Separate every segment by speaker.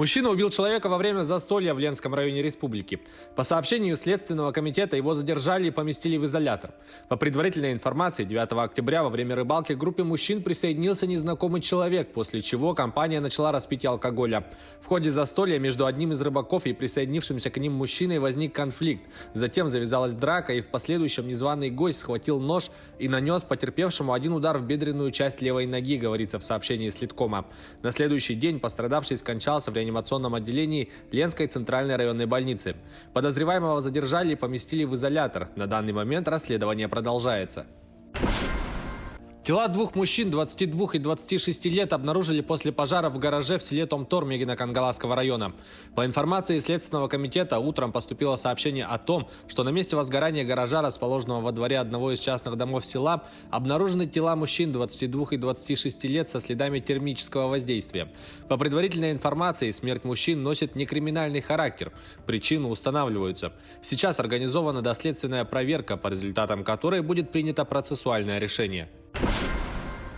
Speaker 1: Мужчина убил человека во время застолья в Ленском районе республики. По сообщению Следственного комитета, его задержали и поместили в изолятор. По предварительной информации, 9 октября во время рыбалки к группе мужчин присоединился незнакомый человек, после чего компания начала распитие алкоголя. В ходе застолья между одним из рыбаков и присоединившимся к ним мужчиной возник конфликт. Затем завязалась драка, и в последующем незваный гость схватил нож и нанес потерпевшему один удар в бедренную часть левой ноги, говорится в сообщении Следкома. На следующий день пострадавший скончался в реанимационном отделении Ленской центральной районной больницы. Подозреваемого задержали и поместили в изолятор. На данный момент расследование продолжается. Тела двух мужчин 22 и 26 лет обнаружили после пожара в гараже в селе Томтор Мегино-Кангаласского района. По информации Следственного комитета, утром поступило сообщение о том, что на месте возгорания гаража, расположенного во дворе одного из частных домов села, обнаружены тела мужчин 22 и 26 лет со следами термического воздействия. По предварительной информации, смерть мужчин носит некриминальный характер. Причины устанавливаются. Сейчас организована доследственная проверка, по результатам которой будет принято процессуальное решение.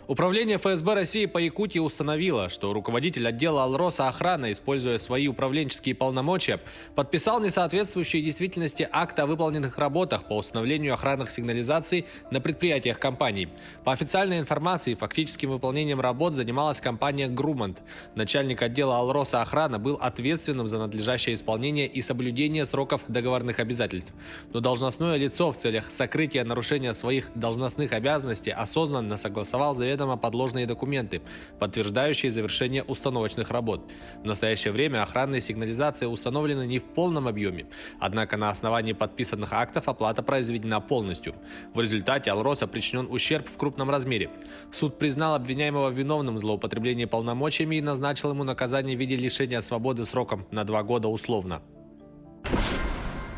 Speaker 1: Управление ФСБ России по Якутии установило, что руководитель отдела Алроса охраны, используя свои управленческие полномочия, подписал несоответствующие действительности акт о выполненных работах по установлению охранных сигнализаций на предприятиях компании. По официальной информации, фактическим выполнением работ занималась компания «Грумант». Начальник отдела Алроса охраны был ответственным за надлежащее исполнение и соблюдение сроков договорных обязательств. Но должностное лицо в целях сокрытия нарушения своих должностных обязанностей осознанно согласовал заведомо подложные документы, подтверждающие завершение установочных работ. В настоящее время охранные сигнализации установлены не в полном объеме, однако на основании подписанных актов оплата произведена полностью. В результате Алроса причинен ущерб в крупном размере. Суд признал обвиняемого виновным в злоупотреблении полномочиями и назначил ему наказание в виде лишения свободы сроком на 2 года условно.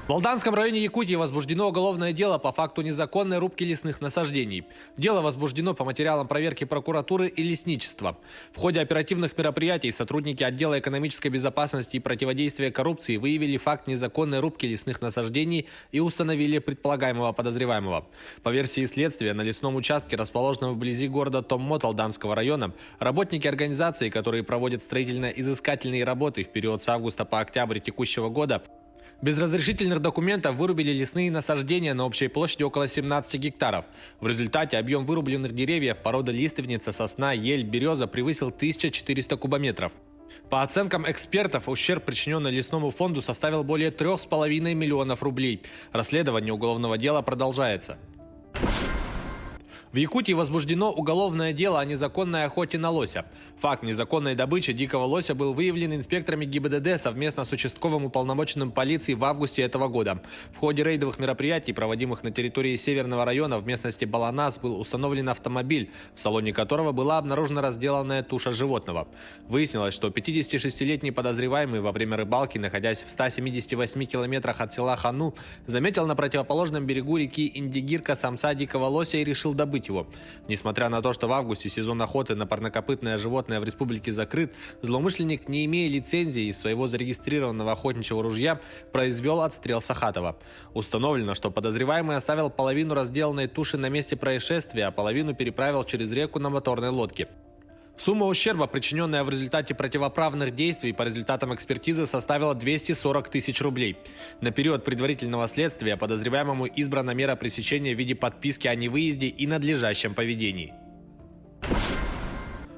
Speaker 1: В Алданском районе Якутии возбуждено уголовное дело по факту незаконной рубки лесных насаждений. Дело возбуждено по материалам проверки прокуратуры и лесничества. В ходе оперативных мероприятий сотрудники отдела экономической безопасности и противодействия коррупции выявили факт незаконной рубки лесных насаждений и установили предполагаемого подозреваемого. По версии следствия, на лесном участке, расположенном вблизи города Томмот Алданского района, работники организации, которые проводят строительно-изыскательные работы в период с августа по октябрь текущего года, без разрешительных документов вырубили лесные насаждения на общей площади около 17 гектаров. В результате объем вырубленных деревьев породы лиственница, сосна, ель, береза превысил 1400 кубометров. По оценкам экспертов, ущерб, причиненный лесному фонду, составил более 3,5 миллионов рублей. Расследование уголовного дела продолжается. В Якутии возбуждено уголовное дело о незаконной охоте на лося. Факт незаконной добычи дикого лося был выявлен инспекторами ГИБДД совместно с участковым уполномоченным полиции в августе этого года. В ходе рейдовых мероприятий, проводимых на территории Северного района в местности Баланас, был установлен автомобиль, в салоне которого была обнаружена разделанная туша животного. Выяснилось, что 56-летний подозреваемый во время рыбалки, находясь в 178 километрах от села Хану, заметил на противоположном берегу реки Индигирка самца дикого лося и решил добыть его. Несмотря на то, что в августе сезон охоты на парнокопытное животное в республике закрыт, злоумышленник, не имея лицензии из своего зарегистрированного охотничьего ружья, произвел отстрел Сахатова. Установлено, что подозреваемый оставил половину разделанной туши на месте происшествия, а половину переправил через реку на моторной лодке. Сумма ущерба, причиненная в результате противоправных действий, по результатам экспертизы составила 240 тысяч рублей. На период предварительного следствия подозреваемому избрана мера пресечения в виде подписки о невыезде и надлежащем поведении.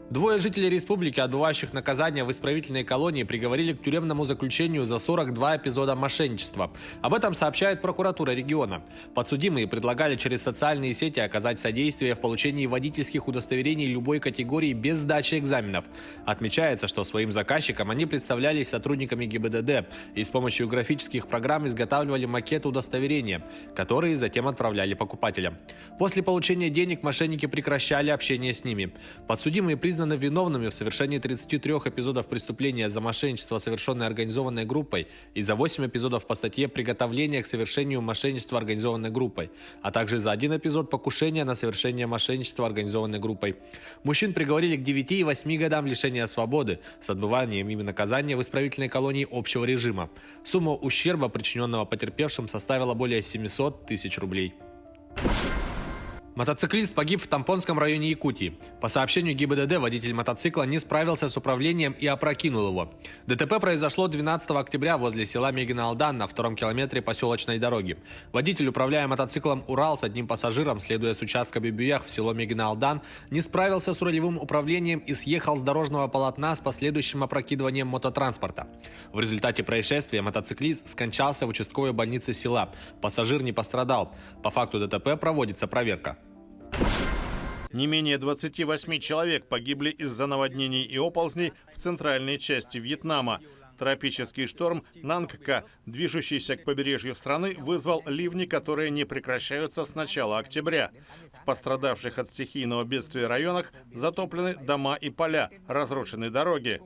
Speaker 1: Двое жителей республики, отбывающих наказание в исправительной колонии, приговорили к тюремному заключению за 42 эпизода мошенничества. Об этом сообщает прокуратура региона. Подсудимые предлагали через социальные сети оказать содействие в получении водительских удостоверений любой категории без сдачи экзаменов. Отмечается, что своим заказчикам они представлялись сотрудниками ГИБДД и с помощью графических программ изготавливали макеты удостоверения, которые затем отправляли покупателям. После получения денег мошенники прекращали общение с ними. Подсудимые признаны виновными в совершении 33 эпизодов преступления за мошенничество, совершенное организованной группой, и за 8 эпизодов по статье «Приготовление к совершению мошенничества организованной группой», а также за 1 эпизод покушения на совершение мошенничества организованной группой. Мужчин приговорили к 9 и 8 годам лишения свободы с отбыванием ими наказания в исправительной колонии общего режима. Сумма ущерба, причиненного потерпевшим, составила более 700 тысяч рублей. Мотоциклист погиб в Тампонском районе Якутии. По сообщению ГИБДД, водитель мотоцикла не справился с управлением и опрокинул его. ДТП произошло 12 октября возле села Мегино-Алдан на 2-м километре поселочной дороги. Водитель, управляя мотоциклом «Урал» с одним пассажиром, следуя с участка Бибюях в село Мегино-Алдан, не справился с рулевым управлением и съехал с дорожного полотна с последующим опрокидыванием мототранспорта. В результате происшествия мотоциклист скончался в участковой больнице села. Пассажир не пострадал. По факту ДТП проводится проверка.
Speaker 2: Не менее 28 человек погибли из-за наводнений и оползней в центральной части Вьетнама. Тропический шторм Нангка, движущийся к побережью страны, вызвал ливни, которые не прекращаются с начала октября. В пострадавших от стихийного бедствия районах затоплены дома и поля, разрушены дороги.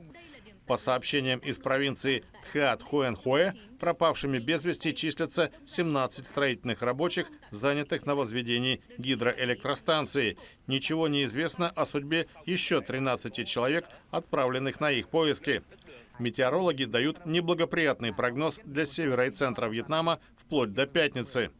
Speaker 2: По сообщениям из провинции Тхаат-Хуэн-Хуэ, пропавшими без вести числятся 17 строительных рабочих, занятых на возведении гидроэлектростанции. Ничего не известно о судьбе еще 13 человек, отправленных на их поиски. Метеорологи дают неблагоприятный прогноз для севера и центра Вьетнама вплоть до пятницы.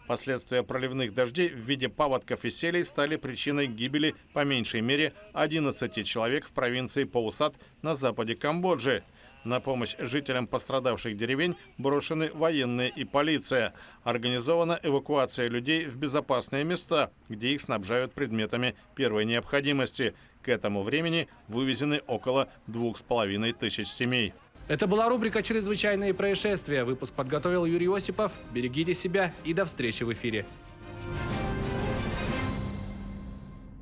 Speaker 2: Последствия проливных дождей в виде паводков и селей стали причиной гибели по меньшей мере 11 человек в провинции Паусат на западе Камбоджи. На помощь жителям пострадавших деревень брошены военные и полиция. Организована эвакуация людей в безопасные места, где их снабжают предметами первой необходимости. К этому времени вывезены около 2500 семей.
Speaker 1: Это была рубрика «Чрезвычайные происшествия». Выпуск подготовил Юрий Осипов. Берегите себя и до встречи в эфире.